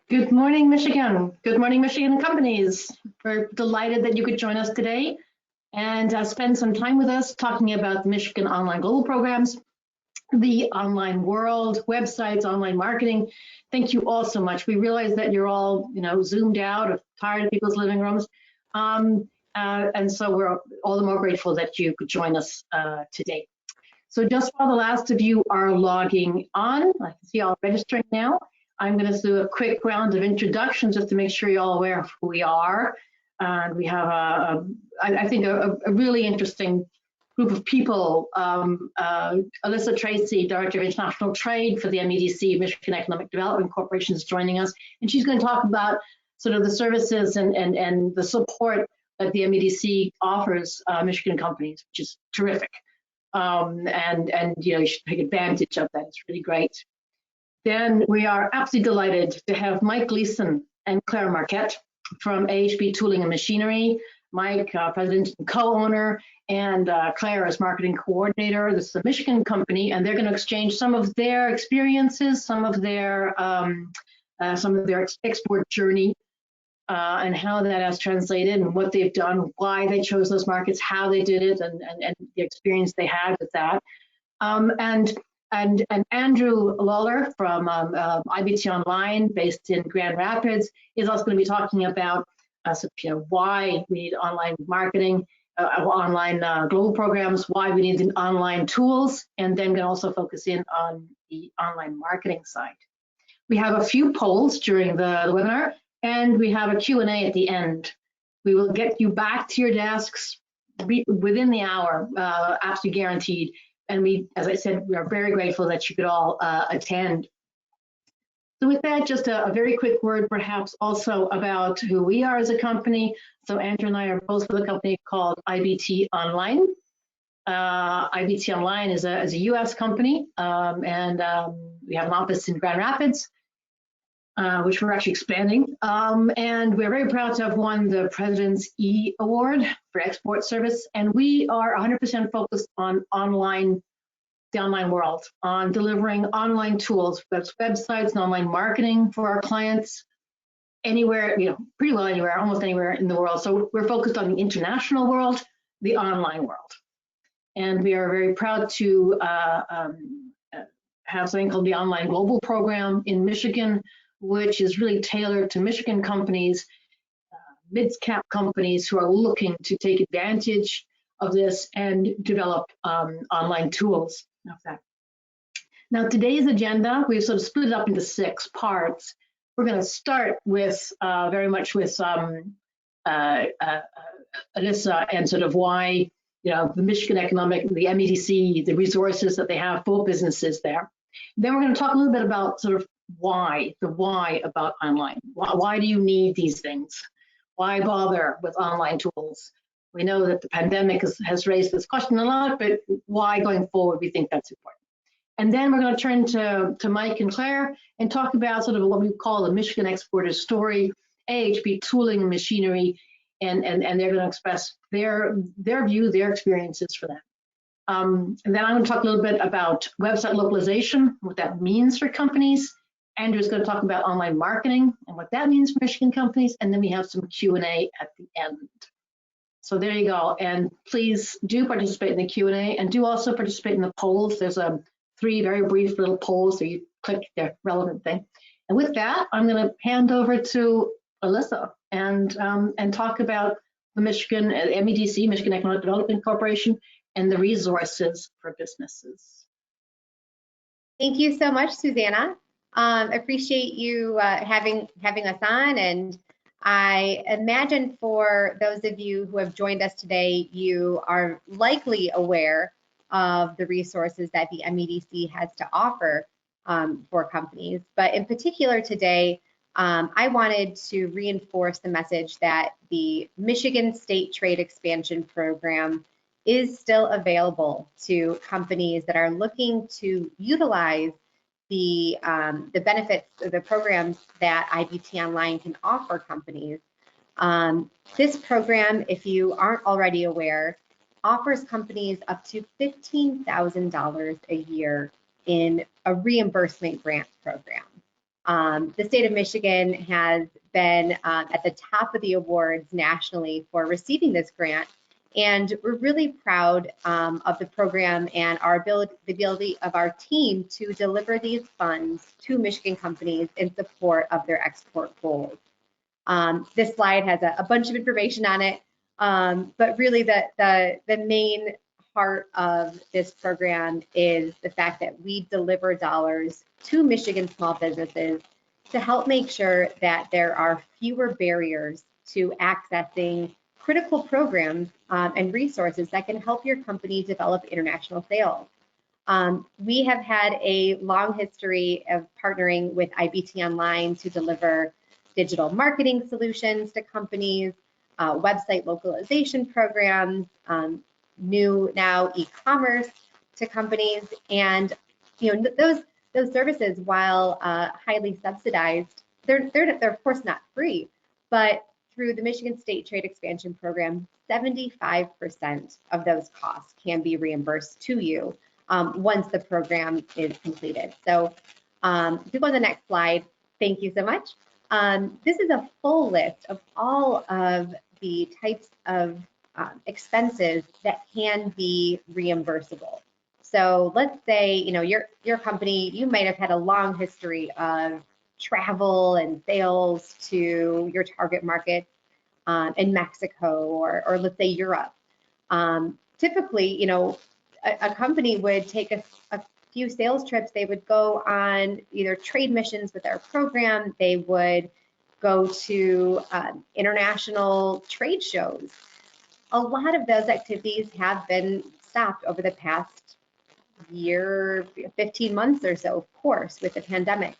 Good morning, Michigan. Good morning, Michigan companies. We're delighted that you could join us today and spend some time with us talking about Michigan online global programs, the online world, websites, online marketing. Thank you all so much. We realize that you're all, zoomed out, or tired of people's living rooms. And so we're all the more grateful that you could join us today. So just while the last of you are logging on, I can see y'all registering now. I'm going to do a quick round of introductions just to make sure you're all aware of who we are. And we have, I think, a really interesting group of people. Alyssa Tracey, Director of International Trade for the MEDC, Michigan Economic Development Corporation, is joining us. And she's going to talk about sort of the services and the support that the MEDC offers Michigan companies, which is terrific. And you should take advantage of that. It's really great. Then we are absolutely delighted to have Mike Gleason and Claire Marquette from AHB Tooling and Machinery. Mike, president and co-owner, and Claire is marketing coordinator. This is a Michigan company, and they're going to exchange some of their experiences, some of their export journey, and how that has translated, and what they've done, why they chose those markets, how they did it, and the experience they had with that. And Andrew Lawler from IBT Online, based in Grand Rapids, is also going to be talking about why we need online marketing, online global programs, why we need the online tools, and then going to also focus in on the online marketing side. We have a few polls during the webinar, and we have a Q&A at the end. We will get you back to your desks within the hour, absolutely guaranteed. And we, as I said, we are very grateful that you could all attend. So with that, just a very quick word perhaps also about who we are as a company. So Andrew and I are both with a company called IBT Online. IBT Online is a US company, and we have an office in Grand Rapids, which we're actually expanding. And we're very proud to have won the President's E Award for export service. And we are 100% focused on the online world, on delivering online tools, websites and online marketing for our clients anywhere, pretty well anywhere, almost anywhere in the world. So we're focused on the international world, the online world. And we are very proud to have something called the Online Global Program in Michigan, which is really tailored to Michigan companies, mid-cap companies who are looking to take advantage of this and develop online tools of that. Now, today's agenda, we've sort of split it up into 6 parts. We're going to start with very much with Alyssa and sort of why, the Michigan Economic, the MEDC, the resources that they have for businesses there. Then we're going to talk a little bit about sort of the why about online. Why do you need these things? Why bother with online tools? We know that the pandemic has raised this question a lot, but why going forward we think that's important. And then we're going to turn to Mike and Claire and talk about sort of what we call the Michigan exporter story, AHB Tooling and Machinery, and they're going to express their view, their experiences for that. And then I'm going to talk a little bit about website localization, what that means for companies. Andrew's going to talk about online marketing and what that means for Michigan companies, and then we have some Q&A at the end. So there you go, and please do participate in the Q&A, and do also participate in the polls. There's 3 very brief little polls, so you click the relevant thing. And with that, I'm going to hand over to Alyssa and talk about the Michigan MEDC, Michigan Economic Development Corporation, and the resources for businesses. Thank you so much, Susanna. Appreciate you having us on, and I imagine for those of you who have joined us today, you are likely aware of the resources that the MEDC has to offer for companies. But in particular today, I wanted to reinforce the message that the Michigan State Trade Expansion Program is still available to companies that are looking to utilize the benefits of the programs that IBT Online can offer companies. This program, if you aren't already aware, offers companies up to $15,000 a year in a reimbursement grant program. The state of Michigan has been at the top of the awards nationally for receiving this grant, and we're really proud of the program and the ability of our team to deliver these funds to Michigan companies in support of their export goals. This slide has a bunch of information on it, but really the main part of this program is the fact that we deliver dollars to Michigan small businesses to help make sure that there are fewer barriers to accessing critical programs and resources that can help your company develop international sales. We have had a long history of partnering with IBT Online to deliver digital marketing solutions to companies, website localization programs, new now e-commerce to companies, and those services, while highly subsidized, they're of course not free, but through the Michigan State Trade Expansion Program, 75% of those costs can be reimbursed to you once the program is completed. So if you go to the next slide, thank you so much. This is a full list of all of the types of expenses that can be reimbursable. So let's say, your company, you might have had a long history of travel and sales to your target market in Mexico or let's say Europe. Typically, a company would take a few sales trips. They would go on either trade missions with our program. They would go to international trade shows. A lot of those activities have been stopped over the past year, 15 months or so, of course, with the pandemic.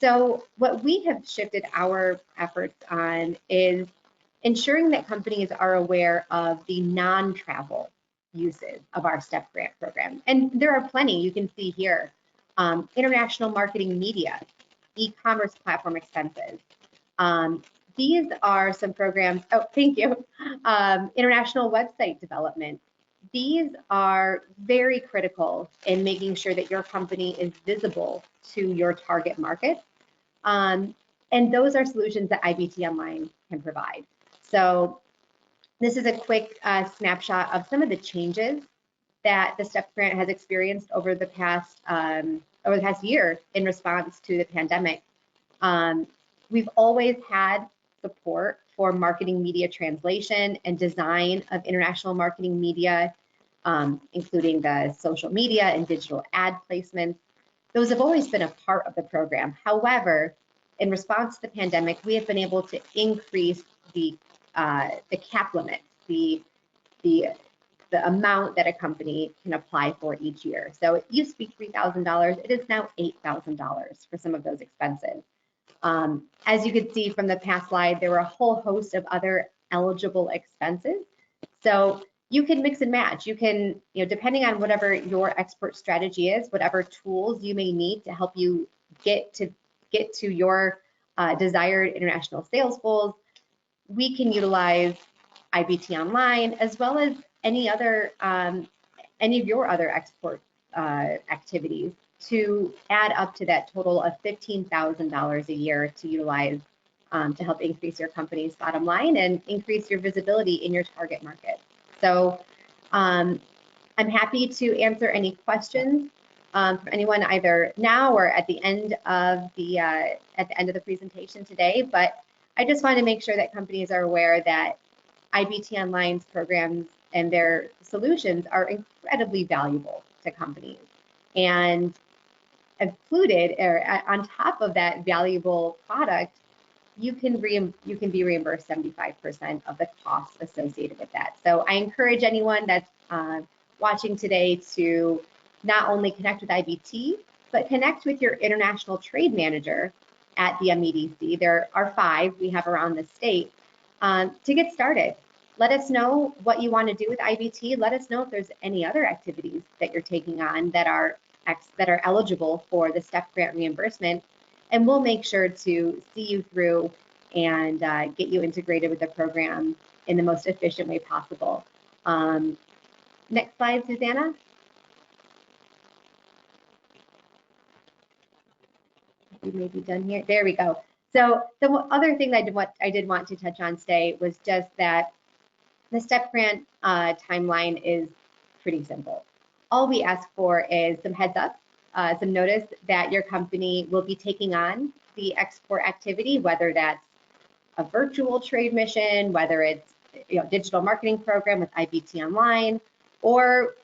So what we have shifted our efforts on is ensuring that companies are aware of the non-travel uses of our STEP grant program. And there are plenty you can see here. International marketing media, e-commerce platform expenses. These are some programs, oh, thank you. International website development. These are very critical in making sure that your company is visible to your target market. And those are solutions that IBT Online can provide. So this is a quick snapshot of some of the changes that the STEP grant has experienced over the past year in response to the pandemic. We've always had support for marketing media translation and design of international marketing media, including the social media and digital ad placements. Those have always been a part of the program. However, in response to the pandemic, we have been able to increase the cap limit, the amount that a company can apply for each year. So it used to be $3,000. It is now $8,000 for some of those expenses. As you could see from the past slide, there were a whole host of other eligible expenses. So you can mix and match. You can, depending on whatever your export strategy is, whatever tools you may need to help you get to your desired international sales goals, we can utilize IBT Online as well as any of your other export activities to add up to that total of $15,000 a year to utilize to help increase your company's bottom line and increase your visibility in your target market. So I'm happy to answer any questions from anyone either now or at the end of the presentation today. But I just want to make sure that companies are aware that IBT Online's programs and their solutions are incredibly valuable to companies. And included, or on top of that valuable product, you can be reimbursed 75% of the costs associated with that. So I encourage anyone that's watching today to not only connect with IBT, but connect with your international trade manager at the MEDC. There are 5 we have around the state to get started. Let us know what you want to do with IBT. Let us know if there's any other activities that you're taking on that are eligible for the STEP grant reimbursement, and we'll make sure to see you through and get you integrated with the program in the most efficient way possible. Next slide, Susanna. you may be done here. There we go. So the other thing that I did want to touch on today was just that the STEP grant timeline is pretty simple. All we ask for is some heads up, some notice that your company will be taking on the export activity, whether that's a virtual trade mission, whether it's digital marketing program with IBT Online, or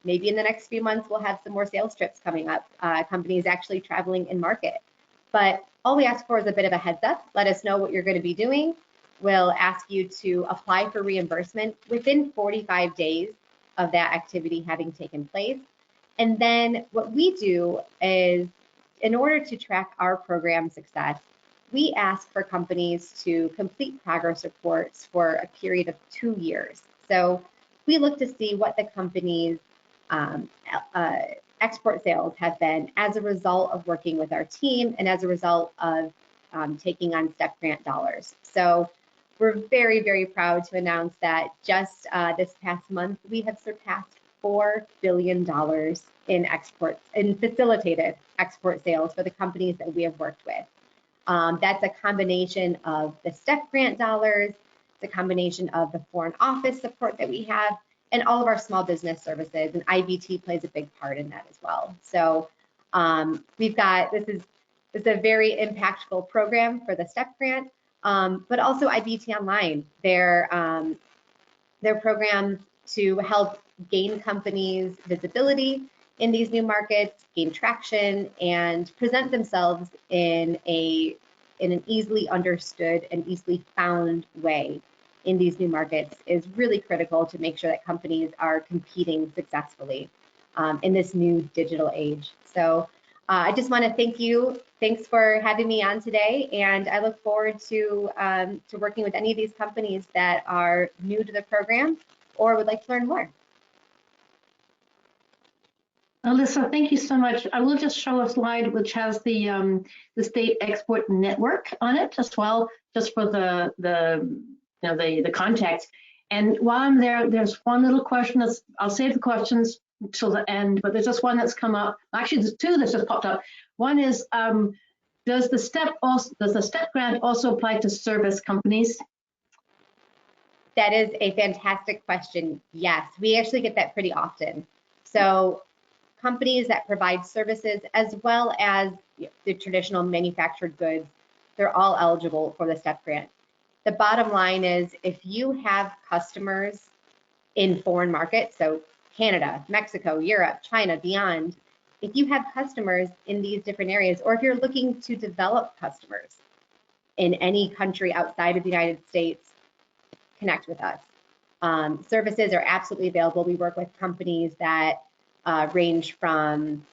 maybe in the next few months we'll have some more sales trips coming up, companies actually traveling in market. But all we ask for is a bit of a heads up. Let us know what you're going to be doing. We'll ask you to apply for reimbursement within 45 days of that activity having taken place. And then what we do is, in order to track our program success, we ask for companies to complete progress reports for a period of 2 years. So we look to see what the company's export sales have been as a result of working with our team and as a result of taking on STEP grant dollars. So we're very, very proud to announce that just this past month, we have surpassed $4 billion in facilitated export sales for the companies that we have worked with. That's a combination of the STEP grant dollars, it's a combination of the foreign office support that we have, and all of our small business services, and IBT plays a big part in that as well. So we've got, this is a very impactful program for the STEP grant, but also IBT Online, their programs to help gain companies visibility in these new markets, gain traction, and present themselves in an easily understood and easily found way in these new markets is really critical to make sure that companies are competing successfully in this new digital age. So I just want to thank you. Thanks for having me on today, and I look forward to working with any of these companies that are new to the program or would like to learn more. Alyssa, thank you so much. I will just show a slide which has the state export network on it as well, just for the context. And while I'm there, there's one little question that's, I'll save the questions till the end, but there's just one that's come up. Actually, there's two that's just popped up. One is, does the STEP grant also apply to service companies? That is a fantastic question. Yes, we actually get that pretty often. So companies that provide services as well as the traditional manufactured goods, they're all eligible for the STEP grant. The bottom line is, if you have customers in foreign markets, so Canada, Mexico, Europe, China, beyond, if you have customers in these different areas, or if you're looking to develop customers in any country outside of the United States, connect with us. Services are absolutely available. We work with companies that range from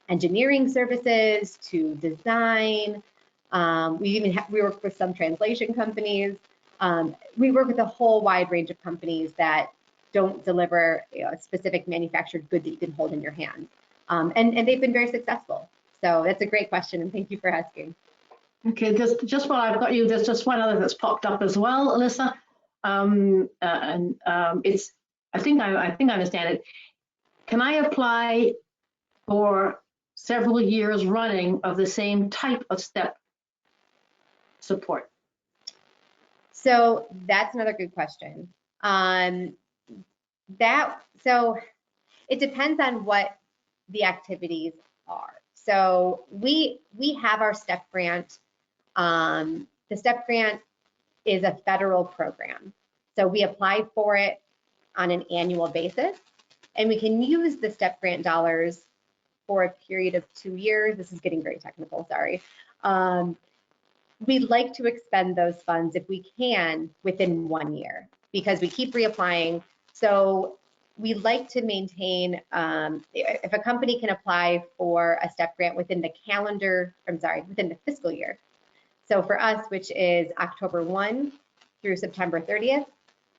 engineering services to design. We work with some translation companies. We work with a whole wide range of companies that don't deliver a specific manufactured good that you can hold in your hand. And they've been very successful. So that's a great question, and thank you for asking. Okay, just while I've got you, there's just one other that's popped up as well, Alyssa. It's, I think I understand it. Can I apply for several years running of the same type of STEP support? So that's another good question. So it depends on what the activities are. So we have our STEP grant. The STEP grant is a federal program. So we apply for it on an annual basis, and we can use the STEP grant dollars for a period of 2 years. This is getting very technical, sorry. We'd like to expend those funds if we can within 1 year, because we keep reapplying. So we like to maintain, if a company can apply for a STEP grant within the fiscal year. So for us, which is October 1 through September 30th,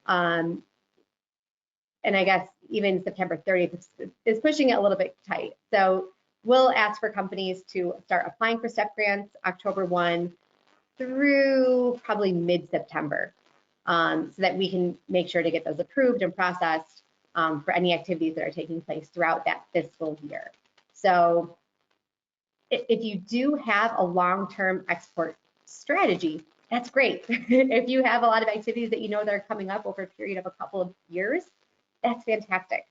and I guess even September 30th is pushing it a little bit tight. So we'll ask for companies to start applying for STEP grants October 1 through probably mid-September, so that we can make sure to get those approved and processed for any activities that are taking place throughout that fiscal year. So If you do have a long-term export strategy, that's great. If you have a lot of activities that you know that are coming up over a period of a couple of years, that's fantastic.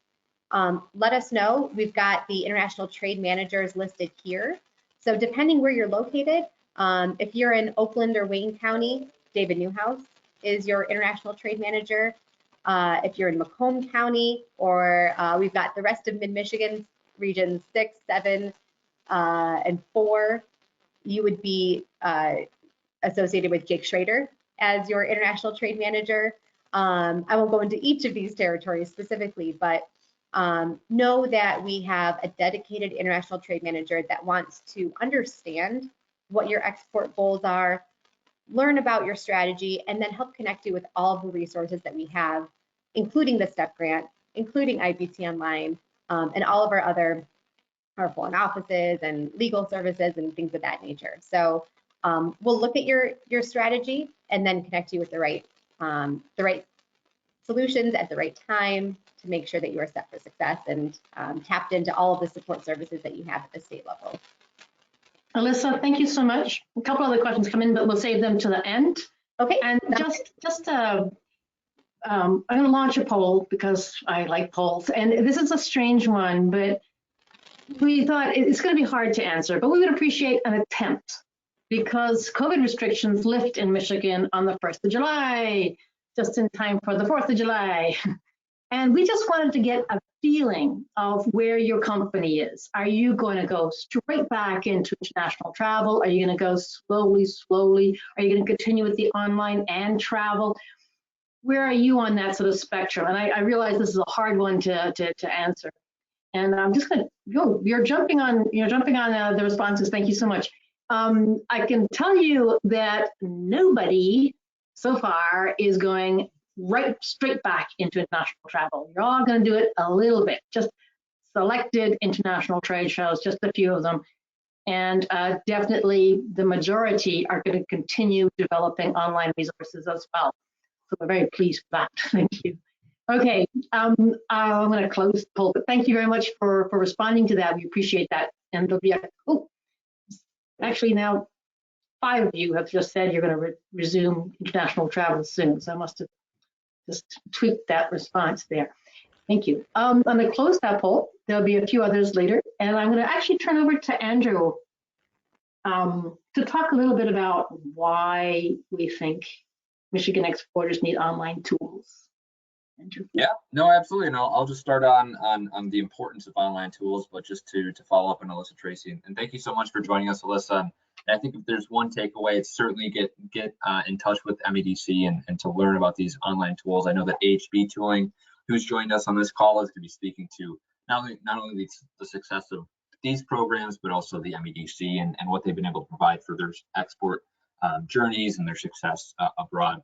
Let us know. We've got the international trade managers listed here. So depending where you're located, if you're in Oakland or Wayne County, David Newhouse is your international trade manager. If you're in Macomb County, or we've got the rest of mid-Michigan, regions 6, 7, and 4, you would be associated with Jake Schrader as your international trade manager. I won't go into each of these territories specifically, but know that we have a dedicated international trade manager that wants to understand what your export goals are, learn about your strategy, and then help connect you with all of the resources that we have, including the STEP grant, including IBC Online, and all of our other foreign offices and legal services and things of that nature. So we'll look at your strategy and then connect you with the right solutions at the right time to make sure that you are set for success and tapped into all of the support services that you have at the state level. Alyssa, thank you so much. A couple other questions come in, but we'll save them to the end. Okay. And I'm going to launch a poll because I like polls. And this is a strange one, but we thought it's going to be hard to answer, but we would appreciate an attempt because COVID restrictions lift in Michigan on the 1st of July, just in time for the 4th of July. And we just wanted to get a feeling of where your company is. Are you going to go straight back into international travel? Are you going to go slowly? Are you going to continue with the online and travel? Where are you on that sort of spectrum? And I realize this is a hard one to answer. And I'm just going to go. You're jumping on the responses. Thank you so much. I can tell you that nobody so far is going straight back into international travel. You're all going to do it a little bit, just selected international trade shows, just a few of them. And definitely the majority are going to continue developing online resources as well. So we're very pleased with that. Thank you. Okay, I'm going to close the poll, but thank you very much for responding to that. We appreciate that. And there'll be actually now 5 of you have just said you're going to resume international travel soon. So I must have just tweaked that response there. Thank you. I'm going to close that poll. There'll be a few others later. And I'm going to actually turn over to Andrew to talk a little bit about why we think Michigan exporters need online tools. Andrew. Yeah, no, absolutely. And I'll just start on the importance of online tools, but just to follow up on Alyssa Tracey. And thank you so much for joining us, Alyssa. And I think if there's one takeaway, it's certainly get in touch with MEDC and to learn about these online tools. I know that AHB Tooling, who's joined us on this call, is going to be speaking to not only the success of these programs, but also the MEDC and what they've been able to provide for their export journeys and their success abroad.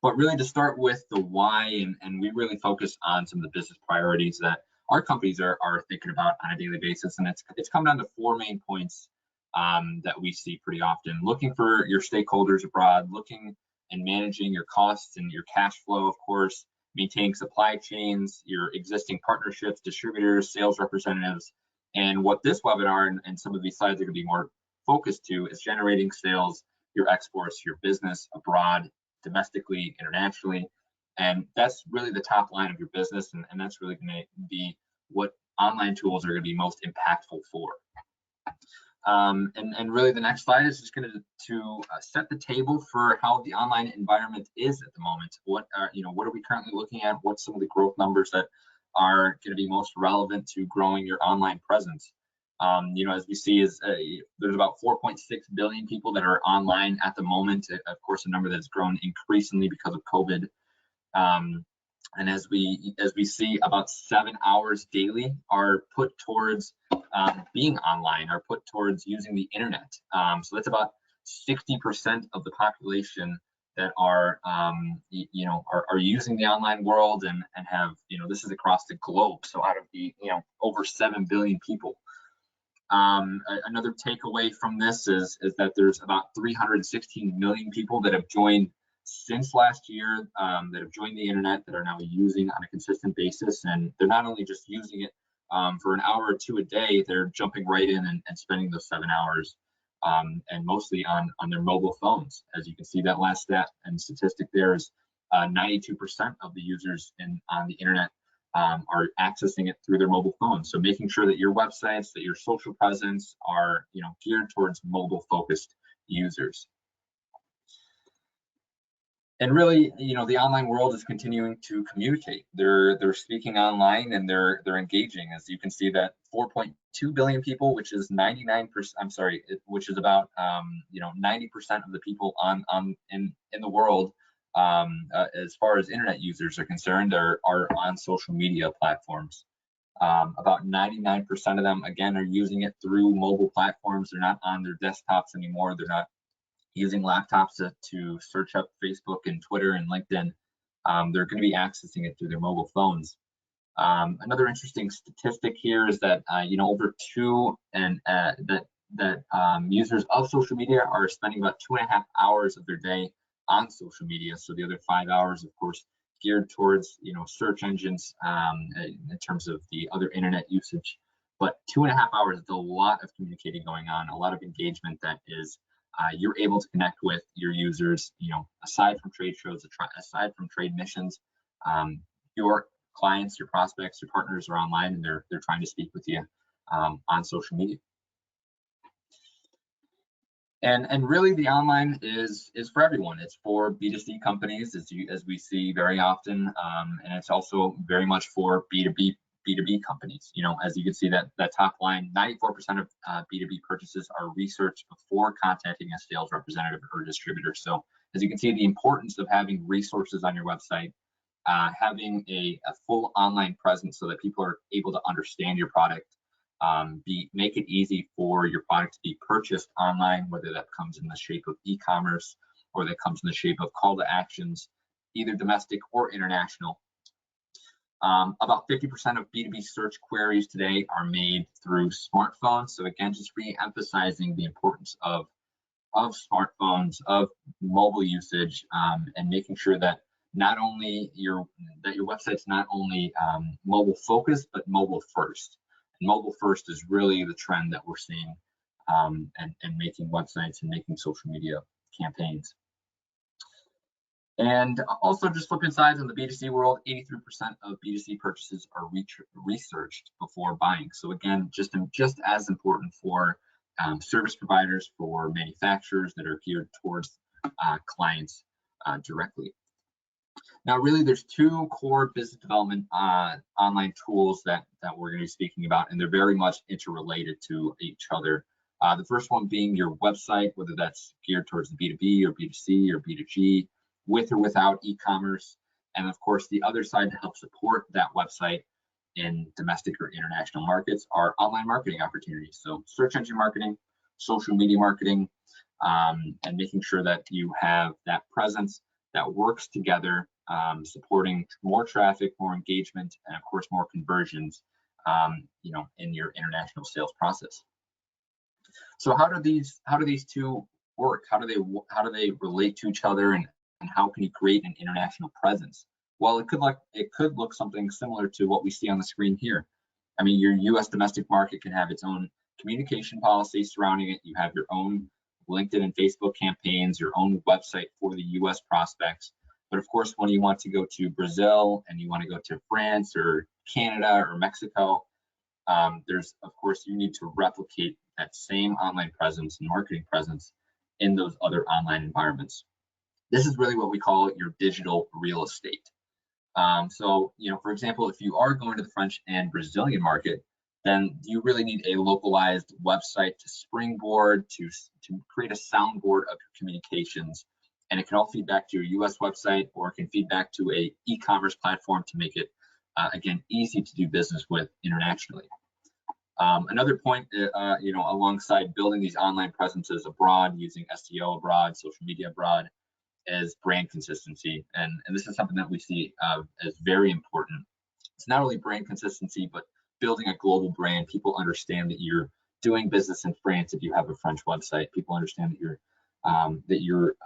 But really to start with the why, and we really focus on some of the business priorities that our companies are thinking about on a daily basis. And it's come down to 4 main points that we see pretty often. Looking for your stakeholders abroad, looking and managing your costs and your cash flow, of course, maintaining supply chains, your existing partnerships, distributors, sales representatives. And what this webinar and some of these slides are going to be more focused to is generating sales, your exports, your business abroad, domestically, internationally. And that's really the top line of your business. And that's really going to be what online tools are going to be most impactful for. And really the next slide is just going to set the table for how the online environment is at the moment. What are we currently looking at? What's some of the growth numbers that are going to be most relevant to growing your online presence? As we see there's about 4.6 billion people that are online at the moment. Of course, a number that's grown increasingly because of COVID. And as we see, about 7 hours daily are put towards being online, are put towards using the internet. So that's about 60% of the population that are using the online world and have, this is across the globe. So out of the, over 7 billion people. Another takeaway from this is that there's about 316 million people that have joined since last year, that have joined the internet, that are now using on a consistent basis. And they're not only just using it for an hour or two a day, they're jumping right in and spending those 7 hours, and mostly on their mobile phones. As you can see, that last stat and statistic there is 92% of the users on the internet are accessing it through their mobile phones. So making sure that your websites, that your social presence are, geared towards mobile-focused users. And really, the online world is continuing to communicate. They're speaking online and they're engaging. As you can see, that 4.2 billion people, which is 99%. I'm sorry, which is about 90% of the people in the world, as far as internet users are concerned, are on social media platforms. About 99% of them, again, are using it through mobile platforms. They're not on their desktops anymore. They're not using laptops to search up Facebook and Twitter and LinkedIn. They're going to be accessing it through their mobile phones. Another interesting statistic here is that over users of social media are spending about 2.5 hours of their day on social media. So the other 5 hours, of course, geared towards search engines in terms of the other internet usage. But 2.5 hours is a lot of communicating going on, a lot of engagement that is you're able to connect with your users, aside from trade shows, aside from trade missions. Your clients, your prospects, your partners are online and they're trying to speak with you on social media. And really, the online is for everyone. It's for B2C companies, as we see very often, and it's also very much for B2B companies. As you can see, that top line, 94% of B2B purchases are researched before contacting a sales representative or distributor. So as you can see, the importance of having resources on your website, having a full online presence so that people are able to understand your product, make it easy for your product to be purchased online, whether that comes in the shape of e-commerce or that comes in the shape of call to actions, either domestic or international. About 50% of B2B search queries today are made through smartphones. So again, just re-emphasizing the importance of smartphones, of mobile usage, and making sure that not only your website's not only mobile focused, but mobile first. And mobile first is really the trend that we're seeing, and making websites and making social media campaigns. And also, just flipping sides on the B2C world, 83% of B2C purchases are researched before buying. So again, just as important for service providers, for manufacturers that are geared towards clients directly. Now, really, there's two core business development online tools that we're going to be speaking about, and they're very much interrelated to each other. The first one being your website, whether that's geared towards the B2B or B2C or B2G, with or without e-commerce, and of course the other side to help support that website in domestic or international markets are online marketing opportunities. So search engine marketing, social media marketing, and making sure that you have that presence that works together, supporting more traffic, more engagement, and of course more conversions, in your international sales process. So how do these two work? How do they relate to each other, and how can you create an international presence? Well, it could look something similar to what we see on the screen here. I mean, your U.S. domestic market can have its own communication policy surrounding it. You have your own LinkedIn and Facebook campaigns, your own website for the U.S. prospects. But of course, when you want to go to Brazil and you want to go to France or Canada or Mexico, you need to replicate that same online presence and marketing presence in those other online environments. This is really what we call your digital real estate. For example, if you are going to the French and Brazilian market, then you really need a localized website to springboard, to create a soundboard of your communications. And it can all feed back to your US website, or it can feed back to a e-commerce platform to make it, again, easy to do business with internationally. Another point, alongside building these online presences abroad, using SEO abroad, social media abroad, as brand consistency. And this is something that we see as very important. It's not only brand consistency, but building a global brand. People understand that you're doing business in France if you have a French website. People understand that you're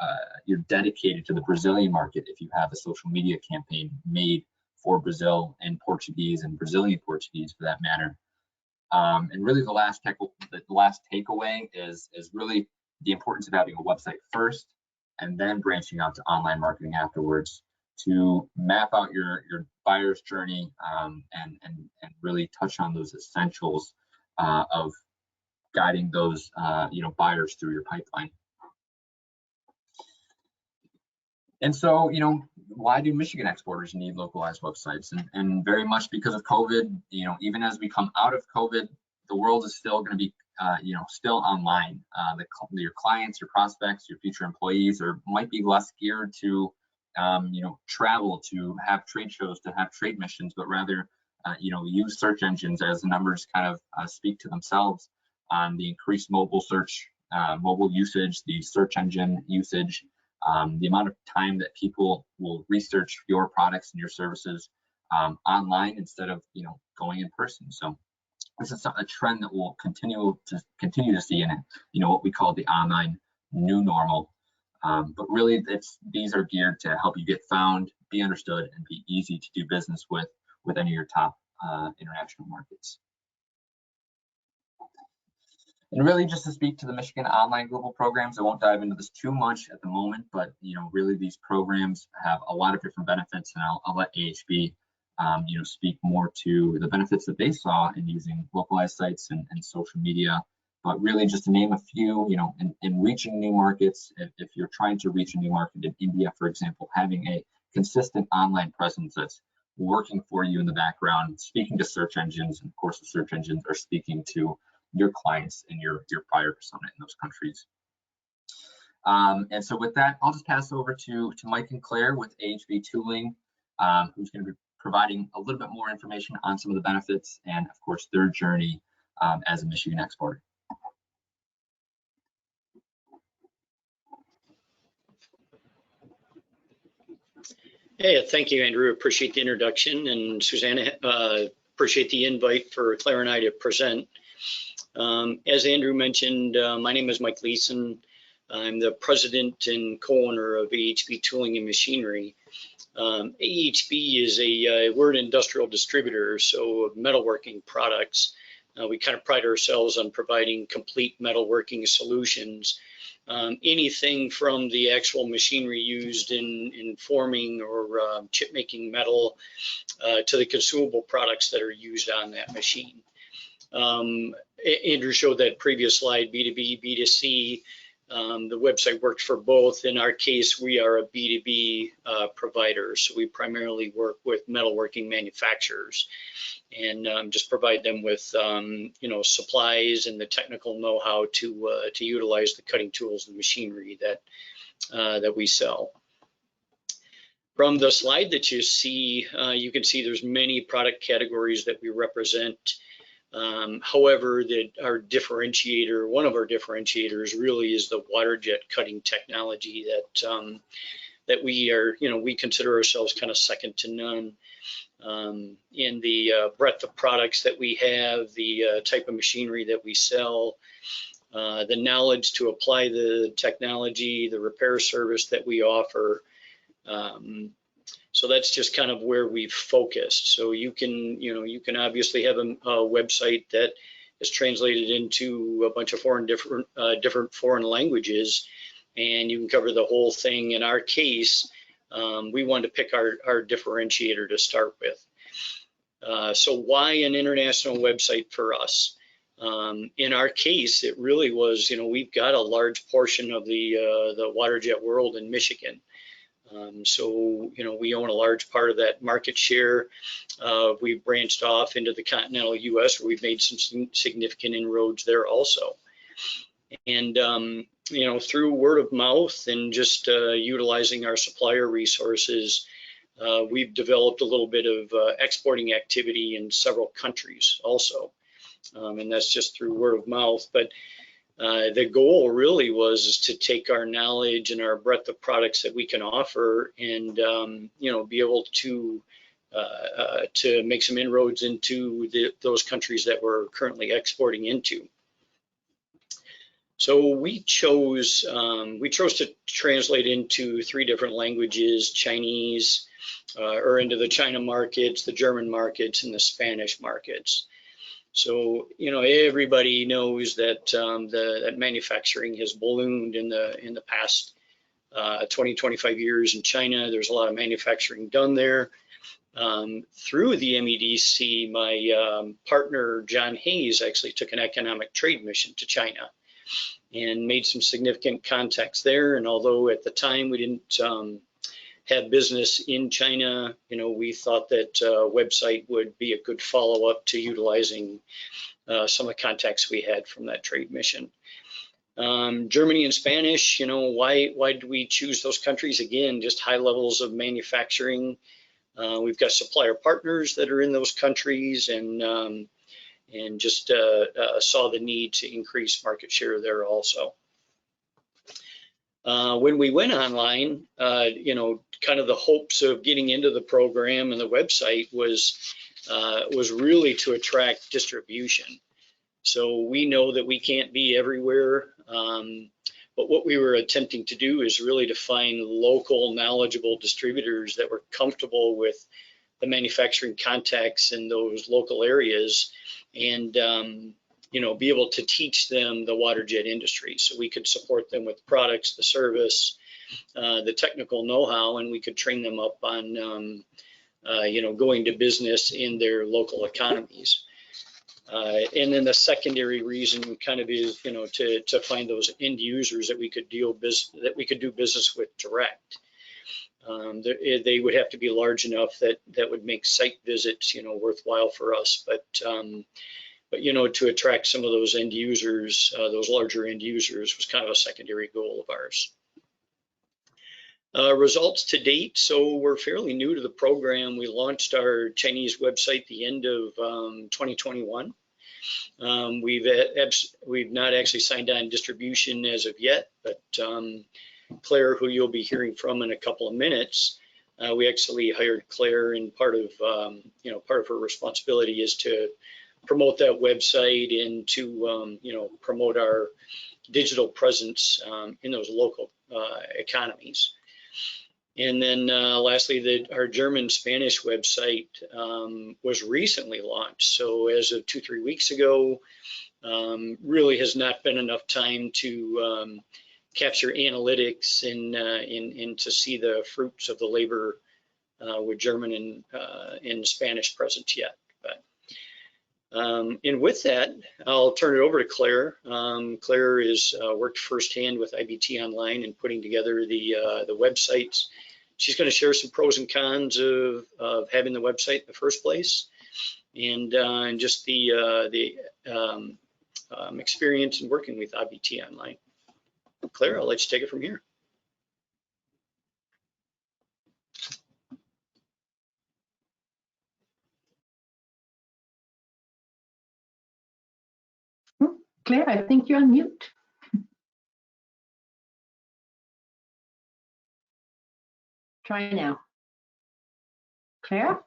dedicated to the Brazilian market if you have a social media campaign made for Brazil in Portuguese and Brazilian Portuguese for that matter. And really the last takeaway is really the importance of having a website first and then branching out to online marketing afterwards to map out your buyer's journey and really touch on those essentials of guiding those buyers through your pipeline. And so, why do Michigan exporters need localized websites? And very much because of COVID, even as we come out of COVID, the world is still going to be, still online. Your clients, your prospects, your future employees might be less geared to, travel, to have trade shows, to have trade missions, but rather, use search engines as the numbers kind of speak to themselves on the increased mobile search, mobile usage, the search engine usage. The amount of time that people will research your products and your services online instead of going in person. So this is a trend that we'll continue to see in it, what we call the online new normal. But really, these are geared to help you get found, be understood, and be easy to do business with any of your top international markets. And really, just to speak to the Michigan Online Global Programs, I won't dive into this too much at the moment, but really these programs have a lot of different benefits, and I'll let AHB speak more to the benefits that they saw in using localized sites and social media. But really, just to name a few, in reaching new markets, if you're trying to reach a new market in India, for example, having a consistent online presence that's working for you in the background, speaking to search engines, and of course the search engines are speaking to your clients and your buyer persona in those countries. And so with that, I'll just pass over to Mike and Claire with AHB Tooling, who's going to be providing a little bit more information on some of the benefits and of course their journey as a Michigan exporter. Hey, thank you, Andrew. Appreciate the introduction, and Susanna, appreciate the invite for Claire and I to present. As Andrew mentioned, my name is Mike Leeson. I'm the president and co-owner of AHB Tooling and Machinery. AHB is we're an industrial distributor, so metalworking products. We kind of pride ourselves on providing complete metalworking solutions. Anything from the actual machinery used in forming or chip making metal to the consumable products that are used on that machine. Andrew showed that previous slide, B2B, B2C. The website works for both. In our case, we are a B2B provider, so we primarily work with metalworking manufacturers and just provide them with supplies and the technical know-how to utilize the cutting tools and machinery that we sell. From the slide that you see, you can see there's many product categories that we represent. However, our differentiator, one of our differentiators really is the water jet cutting technology that we consider ourselves kind of second to none. In the breadth of products that we have, the type of machinery that we sell, the knowledge to apply the technology, the repair service that we offer. So that's just kind of where we've focused. So you can obviously have a website that is translated into a bunch of different foreign languages, and you can cover the whole thing. In our case, we wanted to pick our differentiator to start with. So why an international website for us? In our case, it really was, we've got a large portion of the water jet world in Michigan. So, we own a large part of that market share. We've branched off into the continental US, where we've made some significant inroads there also. And, through word of mouth and just utilizing our supplier resources, we've developed a little bit of exporting activity in several countries also. And that's just through word of mouth. But the goal really was to take our knowledge and our breadth of products that we can offer and, be able to make some inroads into those countries that we're currently exporting into. So we chose to translate into 3 different languages: Chinese, or into the China markets, the German markets, and the Spanish markets. So, you know, everybody knows that that manufacturing has ballooned in the past 20, 25 years in China. There's a lot of manufacturing done there. Through the MEDC, my partner, John Hayes, actually took an economic trade mission to China and made some significant contacts there. And although at the time we didn't have business in China, you know, we thought that website would be a good follow-up to utilizing some of the contacts we had from that trade mission. Germany and Spanish, you know, why did we choose those countries? Again, just high levels of manufacturing. We've got supplier partners that are in those countries, and just saw the need to increase market share there also. When we went online, you know, kind of the hopes of getting into the program and the website was really to attract distribution. So we know that we can't be everywhere, but what we were attempting to do is really to find local, knowledgeable distributors that were comfortable with the manufacturing contacts in those local areas, and you know, be able to teach them the water jet industry, so we could support them with products, the service, the technical know-how, and we could train them up on you know, going to business in their local economies. And then the secondary reason kind of is, you know, to find those end users that we could do business with direct. They would have to be large enough that would make site visits, you know, worthwhile for us. But you know, to attract some of those end users, those larger end users, was kind of a secondary goal of ours. Results to date. So we're fairly new to the program. We launched our Chinese website the end of 2021. We've not actually signed on distribution as of yet, but Claire, who you'll be hearing from in a couple of minutes, we actually hired Claire, and part of you know, part of her responsibility is to promote that website and to you know, promote our digital presence in those local economies. And then lastly, our German Spanish website was recently launched. So as of 2-3 weeks ago, really has not been enough time to capture analytics and to see the fruits of the labor with German and Spanish presence yet. But and with that, I'll turn it over to Claire. Claire has worked firsthand with IBT Online and putting together the websites. She's going to share some pros and cons of having the website in the first place, and just the experience in working with IBT Online. Claire, I'll let you take it from here. Claire, I think you're on mute. Try now. Claire?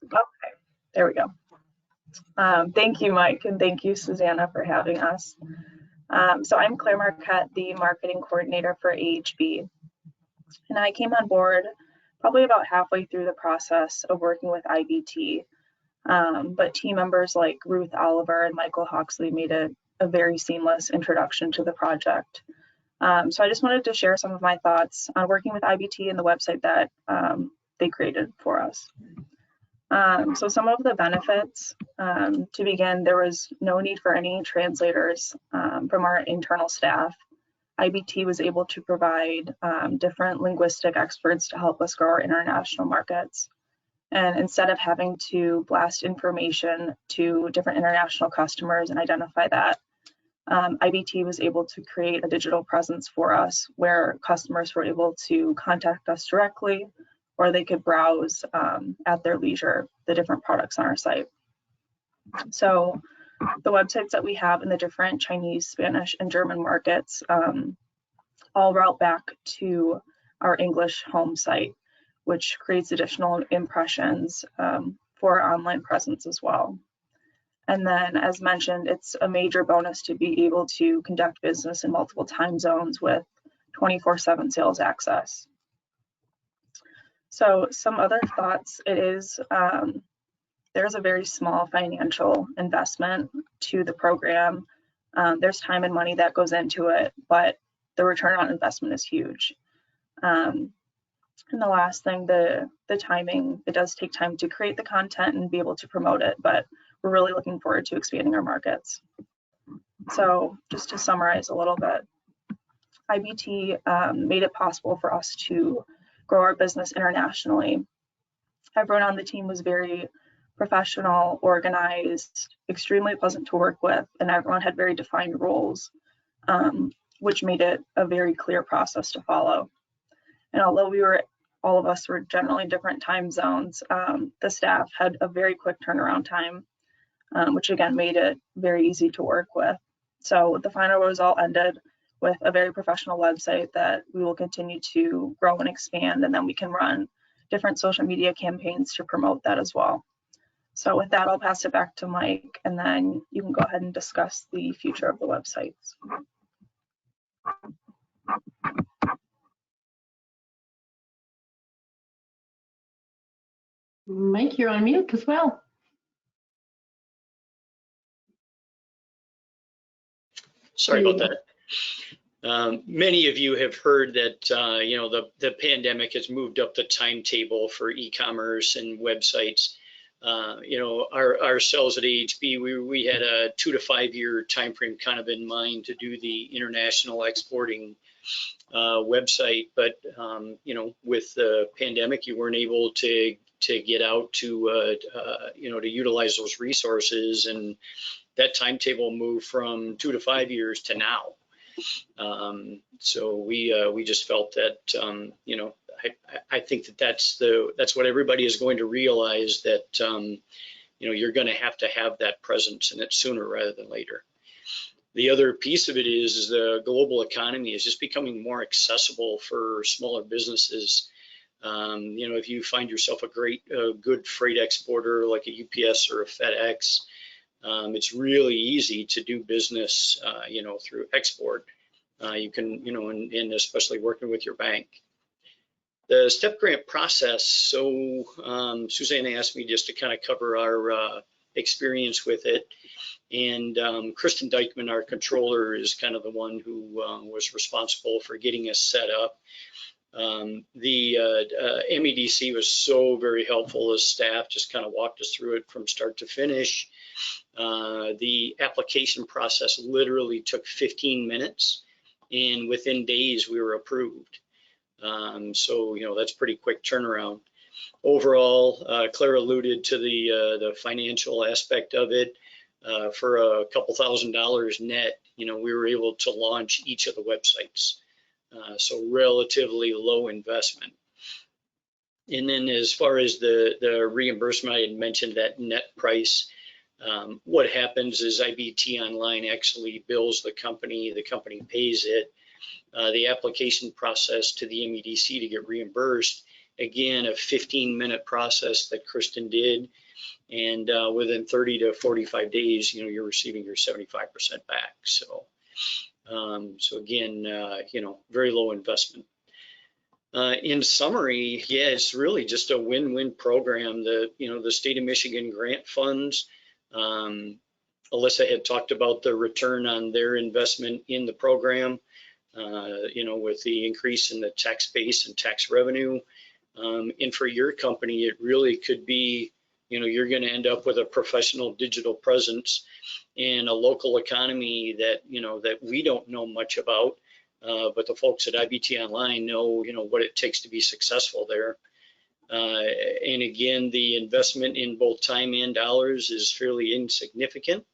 Okay, there we go. Thank you, Mike, and thank you, Susanna, for having us. So I'm Claire Marquette, the marketing coordinator for AHB, and I came on board probably about halfway through the process of working with IBT, but team members like Ruth Oliver and Michael Hawksley made a very seamless introduction to the project. So I just wanted to share some of my thoughts on working with IBT and the website that they created for us. So some of the benefits, to begin, there was no need for any translators from our internal staff. IBT was able to provide different linguistic experts to help us grow our international markets. And instead of having to blast information to different international customers and identify that, IBT was able to create a digital presence for us where customers were able to contact us directly, or they could browse at their leisure the different products on our site. So the websites that we have in the different Chinese, Spanish, and German markets all route back to our English home site, which creates additional impressions for our online presence as well. And then, as mentioned, it's a major bonus to be able to conduct business in multiple time zones with 24/7 sales access. So some other thoughts, there's a very small financial investment to the program. There's time and money that goes into it, but the return on investment is huge. And the last thing, the timing, it does take time to create the content and be able to promote it, but we're really looking forward to expanding our markets. So just to summarize a little bit, IBT made it possible for us to grow our business internationally. Everyone on the team was very professional, organized, extremely pleasant to work with, and everyone had very defined roles, which made it a very clear process to follow. And although all of us were generally in different time zones, the staff had a very quick turnaround time, which again made it very easy to work with. So the final result ended with a very professional website that we will continue to grow and expand, and then we can run different social media campaigns to promote that as well. So with that, I'll pass it back to Mike, and then you can go ahead and discuss the future of the websites. Mike, you're on mute as well. Sorry about that. Many of you have heard that the pandemic has moved up the timetable for e-commerce and websites. Ourselves at AHB, we had a 2 to 5 year time frame kind of in mind to do the international exporting website, but with the pandemic, you weren't able to get out to utilize those resources, and that timetable moved from 2 to 5 years to now. So we just felt that I think that's what everybody is going to realize, that you're going to have that presence in it sooner rather than later. The other piece of it is the global economy is just becoming more accessible for smaller businesses. If you find yourself a good freight exporter like a UPS or a FedEx, it's really easy to do business, through export. You can, and especially working with your bank. The STEP grant process. So Susanna asked me just to kind of cover our experience with it. And Kristen Dykman, our controller, is kind of the one who was responsible for getting us set up. The MEDC was so very helpful. As staff just kind of walked us through it from start to finish. The application process literally took 15 minutes, and within days we were approved. So that's pretty quick turnaround. Overall, Claire alluded to the financial aspect of it. For a couple $1,000s net, we were able to launch each of the websites. So relatively low investment. And then as far as the reimbursement, I had mentioned that net price. What happens is IBT Online actually bills the company pays it. The application process to the MEDC to get reimbursed, again, a 15-minute process that Kristen did. And within 30 to 45 days, you're receiving your 75% back. So again, very low investment. In summary, yeah, it's really just a win-win program. The state of Michigan grant funds. Alyssa had talked about the return on their investment in the program, with the increase in the tax base and tax revenue. And for your company, it really could be, you're going to end up with a professional digital presence in a local economy that, that we don't know much about, but the folks at IBT Online know, what it takes to be successful there. And again, the investment in both time and dollars is fairly insignificant.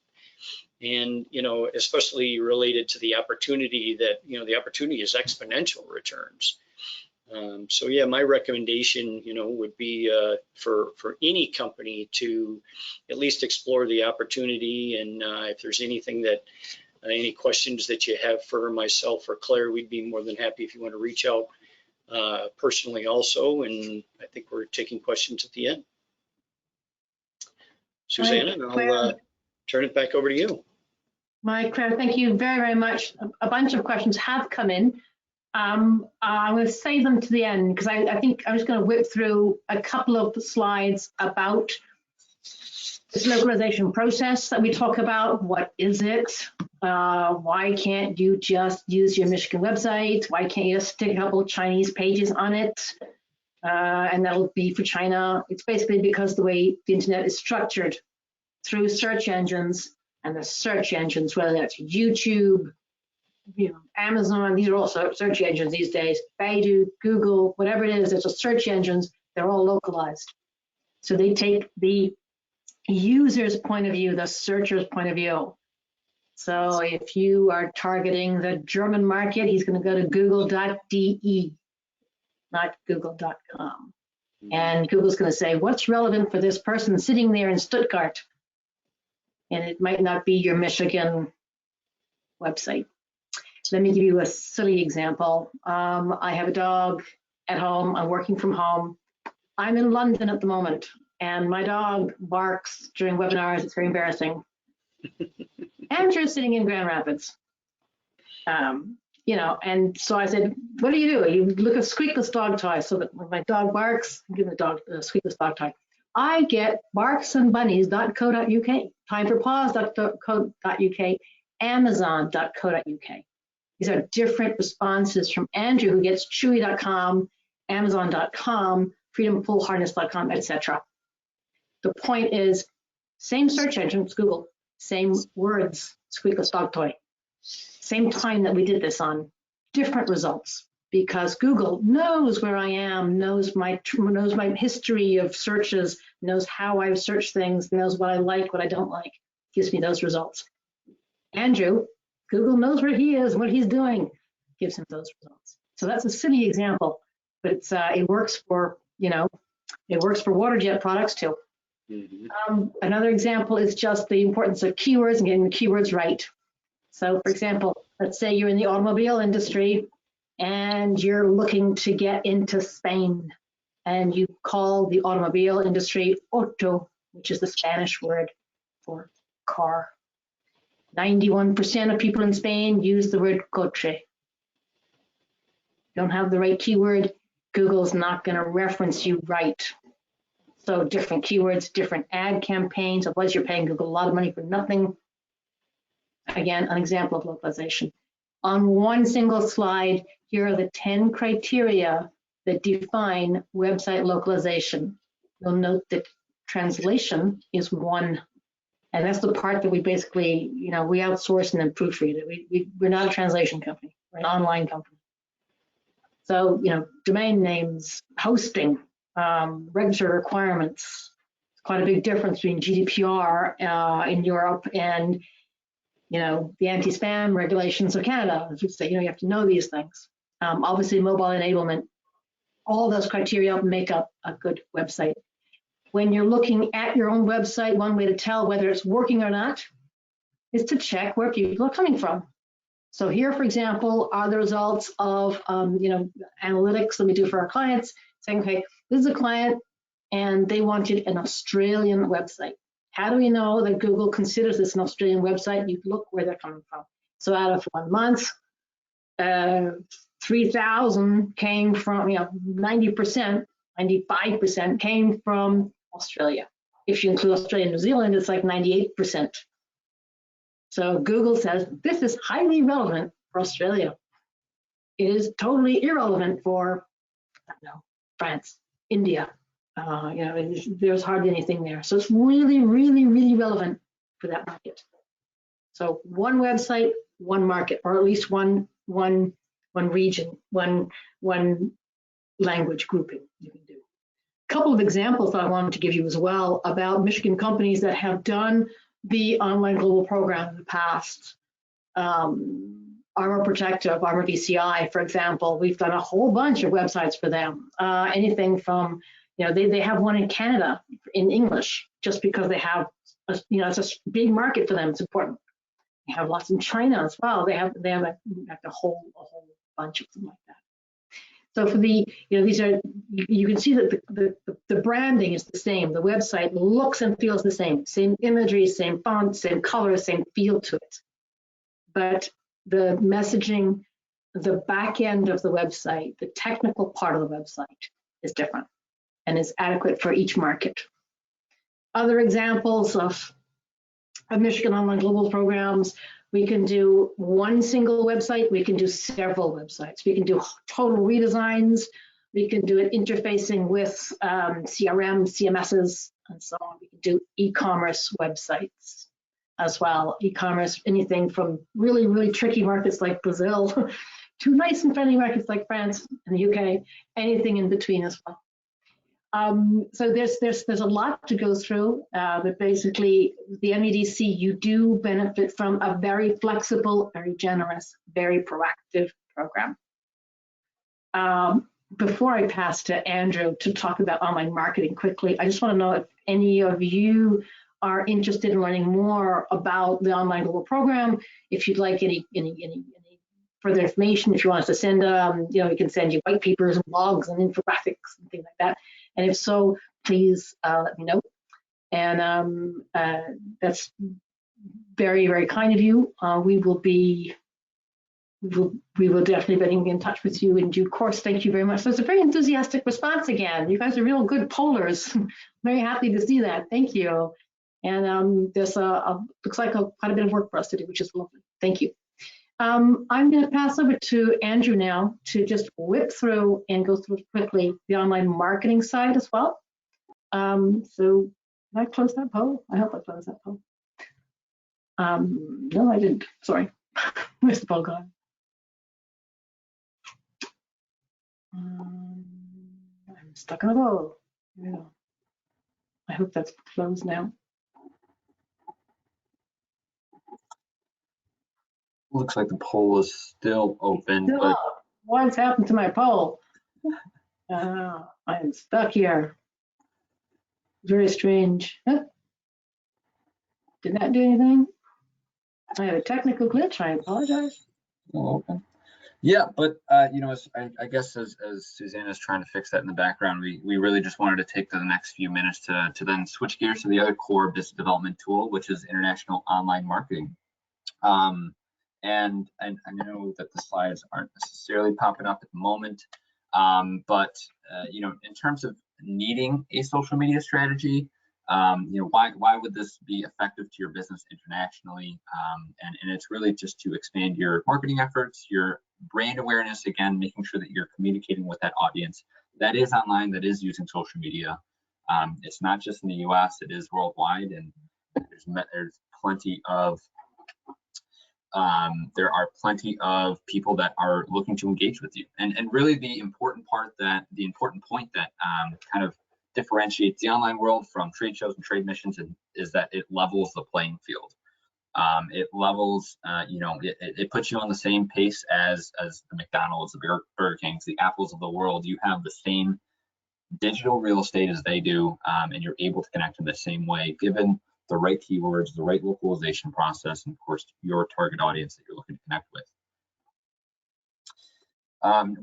And, especially related to the opportunity that, the opportunity is exponential returns. So yeah, my recommendation, would be for any company to at least explore the opportunity. And if there's anything that, any questions that you have for myself or Claire, we'd be more than happy if you want to reach out personally also. And I think we're taking questions at the end. Susanna, turn it back over to you. Claire, thank you very, very much. A bunch of questions have come in. I'm going to save them to the end because I think I'm just going to whip through a couple of slides about this localization process that we talk about. What is it? Why can't you just use your Michigan website? Why can't you just stick a couple of Chinese pages on it? And that'll be for China. It's basically because the way the internet is structured through search engines, and the search engines, whether that's YouTube, Amazon, these are all search engines these days, Baidu, Google, whatever it is, it's a search engines, they're all localized. So they take the user's point of view, the searcher's point of view. So if you are targeting the German market, he's going to go to google.de, not google.com. And Google's going to say, what's relevant for this person sitting there in Stuttgart? And it might not be your Michigan website. Let me give you a silly example. I have a dog at home. I'm working from home. I'm in London at the moment, and my dog barks during webinars. It's very embarrassing. Andrew's sitting in Grand Rapids. And so I said, what do? You look at squeakless dog toy, so that when my dog barks, I give the dog a squeakless dog toy. I get barksandbunnies.co.uk, timeforpaws.co.uk, amazon.co.uk. These are different responses from Andrew, who gets chewy.com, amazon.com, freedompoolharness.com, etc. The point is, same search engine, it's Google, same words, squeakless dog toy. Same time that we did this on, different results, because Google knows where I am, knows my history of searches, knows how I've searched things, knows what I like, what I don't like, gives me those results. Andrew, Google knows where he is, what he's doing, gives him those results. So that's a silly example, but it works for water jet products too. Mm-hmm. Another example is just the importance of keywords and getting the keywords right. So for example, let's say you're in the automobile industry and you're looking to get into Spain, and you call the automobile industry auto, which is the Spanish word for car. 91% of people in Spain use the word coche. Don't have the right keyword, Google's not going to reference you right. So different keywords, different ad campaigns, otherwise you're paying Google a lot of money for nothing. Again, an example of localization. On one single slide, here are the 10 criteria that define website localization. You'll note that translation is one. And that's the part that we basically, we outsource and then proofread it. We're not a translation company, we're an online company. So, domain names, hosting, regulatory requirements, quite a big difference between GDPR in Europe and, the anti-spam regulations of Canada. As we say, you have to know these things. Obviously, mobile enablement, all those criteria make up a good website. When you're looking at your own website, one way to tell whether it's working or not is to check where people are coming from. So here, for example, are the results of analytics that we do for our clients, saying, okay, this is a client and they wanted an Australian website. How do we know that Google considers this an Australian website? You look where they're coming from. So out of 1 month, 3,000 came from, 90%, 95% came from Australia. If you include Australia and New Zealand, it's like 98%. So Google says this is highly relevant for Australia. It is totally irrelevant for, France, India. There's hardly anything there. So it's really, really, really relevant for that market. So one website, one market, or at least one region, one language grouping you can do. A couple of examples that I wanted to give you as well about Michigan companies that have done the online global program in the past. Armor Protective, Armor VCI, for example, we've done a whole bunch of websites for them. Anything from, they have one in Canada in English, just because they have, it's a big market for them. It's important. They have lots in China as well. They have a whole bunch of them like that. So for the, these are, you can see that the branding is the same. The website looks and feels the same imagery, same font, same color, same feel to it. But the messaging, the back end of the website, the technical part of the website is different and is adequate for each market. Other examples of Michigan Online Global programs, we can do one single website, we can do several websites, we can do total redesigns, we can do it interfacing with CRM, CMSs, and so on. We can do e-commerce websites as well. E-commerce, anything from really, really tricky markets like Brazil to nice and friendly markets like France and the UK, anything in between as well. So there's a lot to go through, but basically the MEDC, you do benefit from a very flexible, very generous, very proactive program. Before I pass to Andrew to talk about online marketing quickly, I just want to know if any of you are interested in learning more about the Online Global program. If you'd like any further information, if you want us to send, we can send you white papers and blogs and infographics and things like that. And if so, please let me know. And that's very, very kind of you. We will definitely be in touch with you in due course. Thank you very much. So it's a very enthusiastic response again. You guys are real good pollers. Very happy to see that. Thank you. And there's looks like quite a bit of work for us to do, which is lovely. Thank you. I'm going to pass over to Andrew now to just whip through and go through quickly the online marketing side as well. So did I close that poll? I hope I closed that poll. No, I didn't. Sorry. Where's the poll gone? I'm stuck in a poll. Yeah. I hope that's closed now. Looks like the poll is still open. Still but up. What's happened to my poll? I am stuck here. Very strange. Huh? Did that do anything? I have a technical glitch. I apologize. Still open. Yeah, but I guess as Susanna is trying to fix that in the background, we really just wanted to take the next few minutes to then switch gears to the other core business development tool, which is international online marketing. And I know that the slides aren't necessarily popping up at the moment, but in terms of needing a social media strategy, why would this be effective to your business internationally? And it's really just to expand your marketing efforts, your brand awareness, again, making sure that you're communicating with that audience that is online, that is using social media. It's not just in the US, it is worldwide, and there's plenty of people that are looking to engage with you. And really the important point that kind of differentiates the online world from trade shows and trade missions is that it levels the playing field. It levels, it puts you on the same pace as the McDonald's, the Burger Kings, the Apples of the world. You have the same digital real estate as they do, and you're able to connect in the same way, given the right keywords, the right localization process, and of course, your target audience that you're looking to connect with.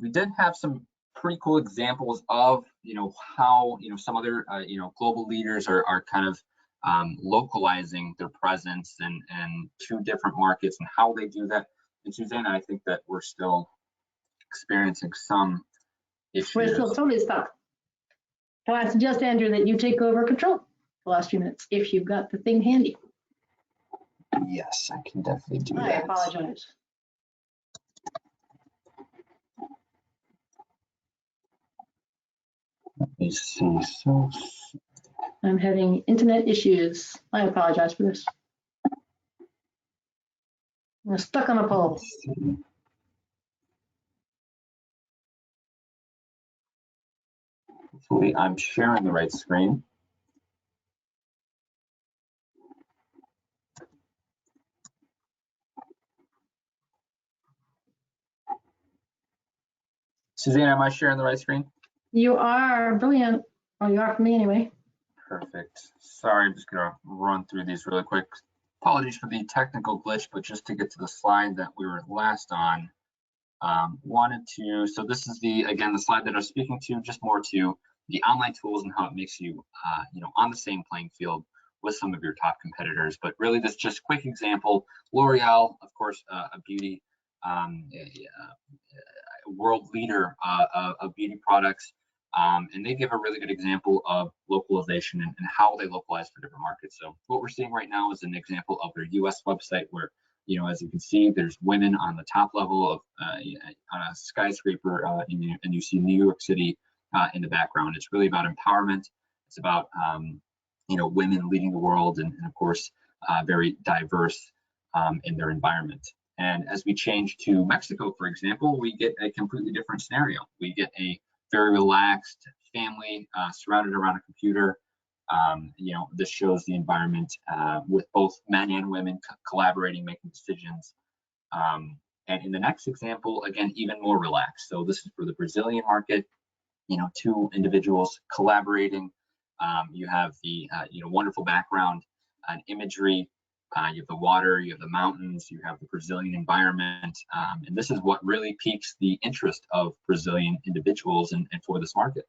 We did have some pretty cool examples of, how, some other, global leaders are kind of localizing their presence and to different markets and how they do that. And Susanna, I think that we're still experiencing some issues. We're still totally stuck. So I suggest, Andrew, that you take over control the last few minutes if you've got the thing handy. Yes, I can definitely do that. I apologize. Let me see. So I'm having internet issues. I apologize for this. We're stuck on a poll. Hopefully I'm sharing the right screen. Susanna, am I sharing the right screen? You are brilliant. Well, you are for me anyway. Perfect. Sorry, I'm just gonna run through these really quick. Apologies for the technical glitch, but just to get to the slide that we were last on, So this is again, the slide that I was speaking to, just more to the online tools and how it makes you, on the same playing field with some of your top competitors. But really, this just quick example, L'Oreal, of course, a beauty, world leader of beauty products. And they give a really good example of localization and how they localize for different markets. So what we're seeing right now is an example of their US website where, as you can see, there's women on the top level of on a skyscraper, and you see New York City in the background. It's really about empowerment. It's about, women leading the world, and of course, very diverse in their environment. And as we change to Mexico, for example, we get a completely different scenario. We get a very relaxed family surrounded around a computer. This shows the environment with both men and women collaborating, making decisions. And in the next example, again, even more relaxed. So this is for the Brazilian market, two individuals collaborating. You have the, wonderful background and imagery. You have the water, you have the mountains, you have the Brazilian environment. And this is what really piques the interest of Brazilian individuals and for this market.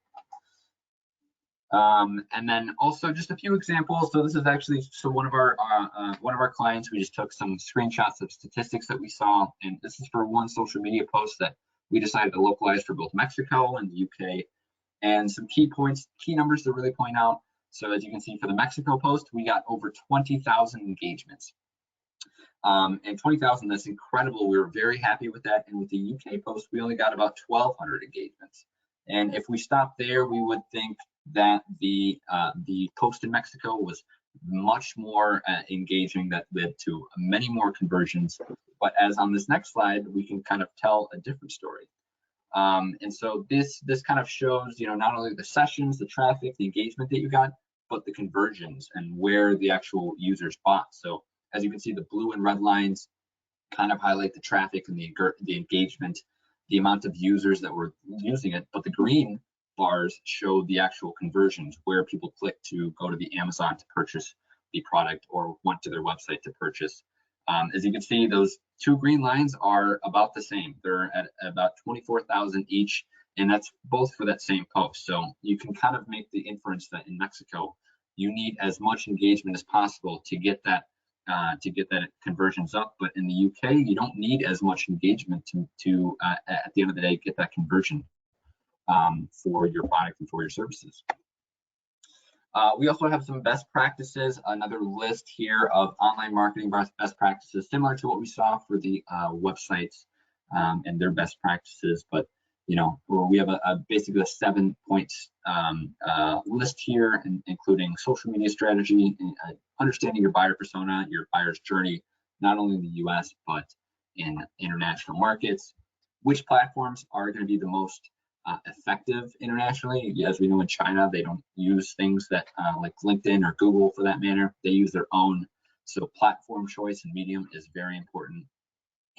And then also just a few examples. So this is actually, one of our clients, we just took some screenshots of statistics that we saw, and this is for one social media post that we decided to localize for both Mexico and the UK, and some key numbers to really point out. So as you can see, for the Mexico post, we got over 20,000 engagements. And 20,000, that's incredible. We were very happy with that. And with the UK post, we only got about 1,200 engagements. And if we stop there, we would think that the post in Mexico was much more engaging, that led to many more conversions. But as on this next slide, we can kind of tell a different story. And so this kind of shows, not only the sessions, the traffic, the engagement that you got, but the conversions and where the actual users bought. So as you can see, the blue and red lines kind of highlight the traffic and the engagement, the amount of users that were using it, but the green bars show the actual conversions, where people click to go to the Amazon to purchase the product or went to their website to purchase. As you can see, those two green lines are about the same. They're at about 24,000 each, and that's both for that same post. So you can kind of make the inference that in Mexico, you need as much engagement as possible to get that conversions up. But in the UK, you don't need as much engagement to at the end of the day, get that conversion for your product and for your services. We also have some best practices, another list here of online marketing best practices, similar to what we saw for the websites and their best practices. But we have basically a 7-point list here, including social media strategy, understanding your buyer persona, your buyer's journey, not only in the US, but in international markets, which platforms are going to be the most effective internationally. As we know, in China, they don't use things that like LinkedIn or Google for that matter. They use their own. So platform choice and medium is very important.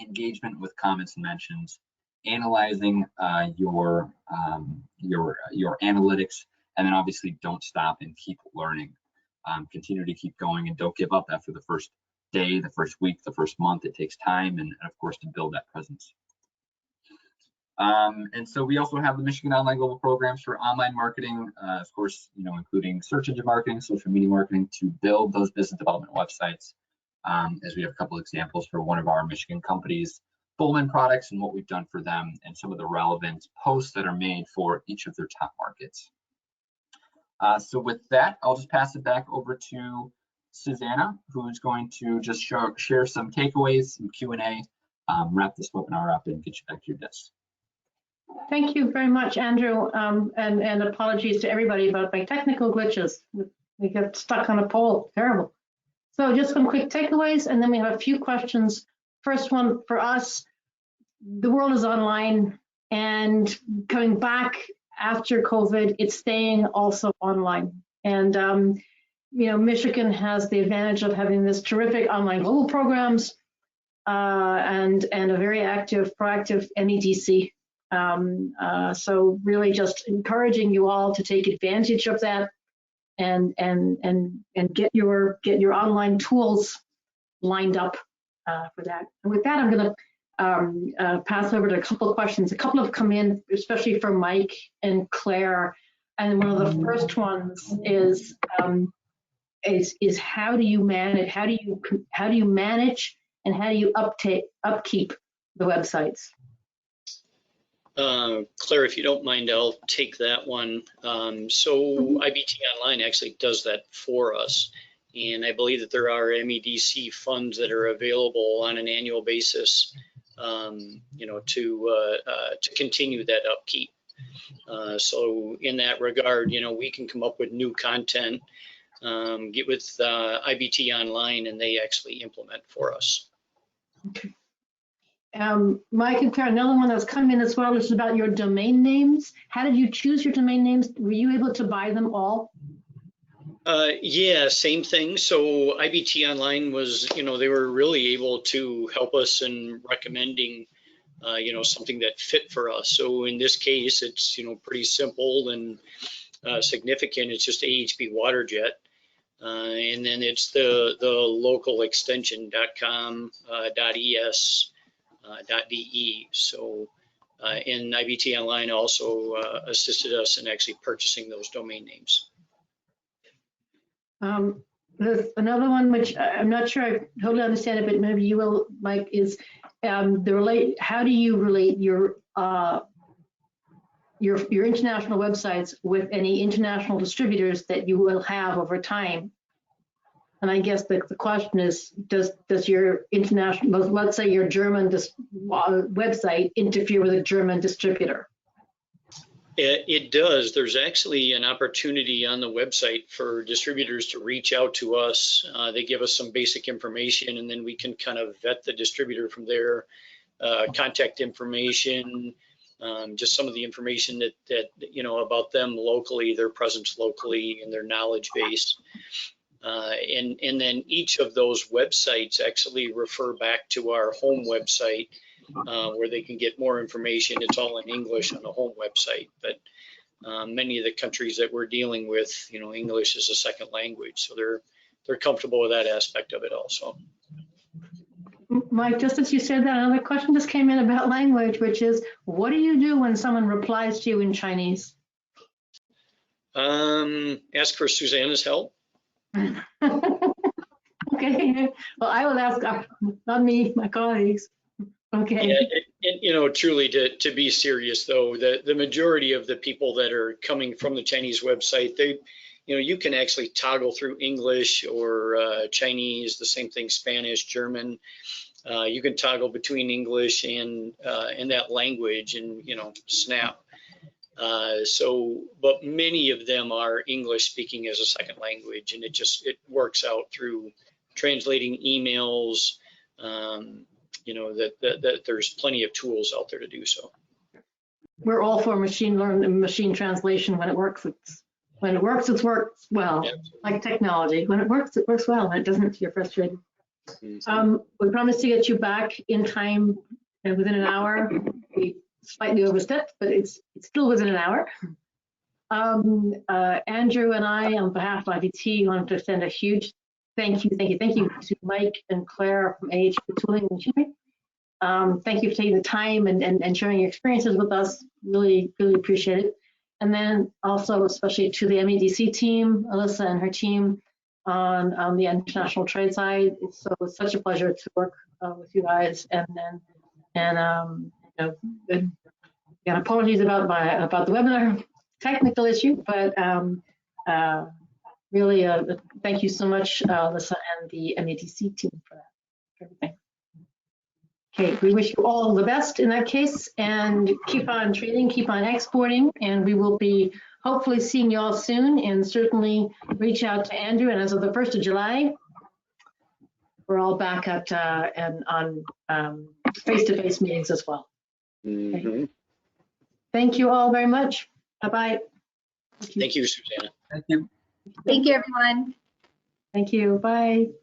Engagement with comments and mentions, analyzing your analytics, and then obviously don't stop and keep learning. Continue to keep going and don't give up after the first day, the first week, the first month. It takes time, and of course, to build that presence. And so we also have the Michigan Online Global Programs for online marketing, of course, including search engine marketing, social media marketing, to build those business development websites. As we have a couple examples for one of our Michigan companies, Pullman Products, and what we've done for them, and some of the relevant posts that are made for each of their top markets. So with that, I'll just pass it back over to Susanna, who's going to just share some takeaways, some Q&A, wrap this webinar up, and get you back to your desk. Thank you very much, Andrew, and apologies to everybody about my technical glitches. We got stuck on a pole, terrible. So just some quick takeaways, and then we have a few questions. First one for us, the world is online, and coming back after COVID, it's staying also online. And Michigan has the advantage of having this terrific online global programs and a very active, proactive MEDC. So really just encouraging you all to take advantage of that and get your online tools lined up for that. And with that, I'm going to pass over to a couple of questions. A couple have come in, especially for Mike and Claire. And one of the first ones is how do you manage? How do you manage and how do you upkeep the websites? Claire, if you don't mind, I'll take that one. So IBT Online actually does that for us. And I believe that there are MEDC funds that are available on an annual basis, to continue that upkeep. So in that regard, we can come up with new content, get with IBT Online, and they actually implement for us. Okay. Mike and Claire, another one that's come in as well is about your domain names. How did you choose your domain names? Were you able to buy them all? Yeah, same thing. So IBT Online was, they were really able to help us in recommending, something that fit for us. So in this case, it's, pretty simple and significant. It's just AHP Waterjet. And then it's the local extension.com, .es, .de. So, and IBT Online also assisted us in actually purchasing those domain names. There's another one which I'm not sure I totally understand it, but maybe you will, Mike, is how do you relate your international websites with any international distributors that you will have over time? And I guess the question is, does your international, let's say your German website interfere with a German distributor? It does. There's actually an opportunity on the website for distributors to reach out to us. They give us some basic information, and then we can kind of vet the distributor from there, contact information, just some of the information that about them locally, their presence locally, and their knowledge base. And then each of those websites actually refer back to our home website, where they can get more information. It's all in English on the home website, but many of the countries that we're dealing with, English is a second language, so they're comfortable with that aspect of it also. Mike, just as you said that, another question just came in about language, which is, what do you do when someone replies to you in Chinese? Ask for Susanna's help. Okay, well, I will ask, not me, my colleagues. Okay. Yeah, and truly to be serious though, the majority of the people that are coming from the Chinese website, they, you can actually toggle through English or Chinese, the same thing, Spanish, German. You can toggle between English and that language and, snap. But many of them are English speaking as a second language, and it works out through translating emails, that there's plenty of tools out there to do so. We're all for machine learning, machine translation. When it works, it works well. Yeah. Like technology. When it works well. When it doesn't, you're frustrated. Mm-hmm. We promised to get you back in time within an hour. We slightly overstepped, but it's still within an hour. Andrew and I, on behalf of IBT, wanted to send a huge thank you to Mike and Claire from AHP Tooling and Machinery. Thank you for taking the time and sharing your experiences with us. Really, really appreciate it. And then also especially to the MEDC team, Alyssa and her team on the international trade side. It's such a pleasure to work with you guys. And apologies about the webinar technical issue, but really, thank you so much, Alyssa and the MEDC team for that, for everything. Okay, we wish you all the best in that case, and keep on trading, keep on exporting, and we will be hopefully seeing you all soon, and certainly reach out to Andrew. And as of the 1st of July, we're all back at and on face-to-face meetings as well. Mm-hmm. Okay. Thank you all very much. Bye-bye. Thank you, Susanna. Thank you. Thank you, everyone. Thank you. Bye.